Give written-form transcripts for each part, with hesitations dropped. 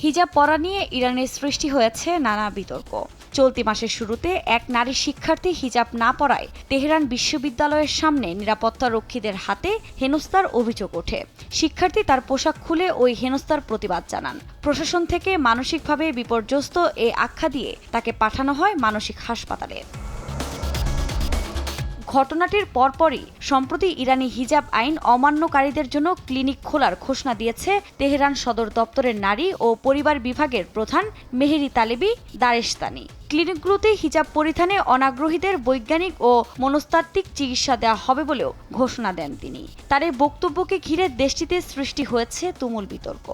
হিজাব পরা নিয়ে ইরানের সৃষ্টি হয়েছে নানা বিতর্ক। চলতি মাসের শুরুতে এক নারী শিক্ষার্থী হিজাব না পরায় তেহরান বিশ্ববিদ্যালয়ের সামনে নিরাপত্তা রক্ষীদের হাতে হেনস্থার অভিযোগ ওঠে। শিক্ষার্থী তার পোশাক খুলে ওই হেনস্থার প্রতিবাদ জানান। প্রশাসন থেকে মানসিকভাবে বিপর্যস্ত এ আখ্যা দিয়ে তাকে পাঠানো হয় মানসিক হাসপাতালে। ঘটনাটির পরপরই সম্প্রতি ইরানি হিজাব আইন অমান্যকারীদের জন্য ক্লিনিক খোলার ঘোষণা দিয়েছে তেহরান সদর দপ্তরের নারী ও পরিবার বিভাগের প্রধান মেহেরি তালেবি দারেশতানি। ক্লিনিকগুলোতে হিজাব পরিধানে অনাগ্রহীদের বৈজ্ঞানিক ও মনস্তাত্ত্বিক চিকিৎসা দেওয়া হবে বলেও ঘোষণা দেন তিনি। তার এই বক্তব্যকে ঘিরে দেশটিতে সৃষ্টি হয়েছে তুমুল বিতর্ক।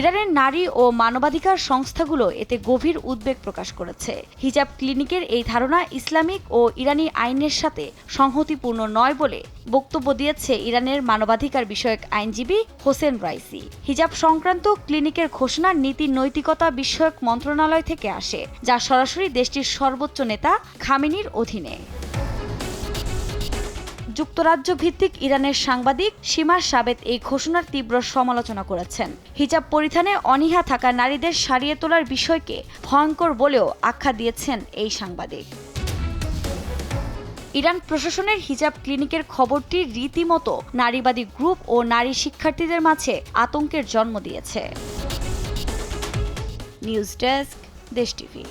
ইরানের নারী ও মানবাধিকার সংস্থাগুলো এতে গভীর উদ্বেগ প্রকাশ করেছে। হিজাব ক্লিনিকের এই ধারণা ইসলামিক ও ইরানি আইনের সাথে সংহতিপূর্ণ নয় বলে বক্তব্য দিয়েছে ইরানের মানবাধিকার বিষয়ক আইনজীবী হোসেন রাইসি। হিজাব সংক্রান্ত ক্লিনিকের ঘোষণা নীতি নৈতিকতা বিষয়ক মন্ত্রণালয় থেকে আসে, যা সরাসরি দেশটির সর্বোচ্চ নেতা খামেনির অধীনে। যুক্তরাজ্য ভিত্তিক ইরানের সাংবাদিক সীমা সাবেত এই ঘোষণার তীব্র সমালোচনা করেছেন। হিজাব পরিধানে অনীহা থাকা নারীদের সারিয়ে তোলার বিষয়কে ভয়ঙ্কর বলেও আখ্যা দিয়েছেন এই সাংবাদিক। ইরান প্রশাসনের হিজাব ক্লিনিকের খবরটি রীতিমতো নারীবাদী গ্রুপ ও নারী শিক্ষার্থীদের মাঝে আতঙ্কের জন্ম দিয়েছে। নিউজ ডেস্ক, দেশ টিভি।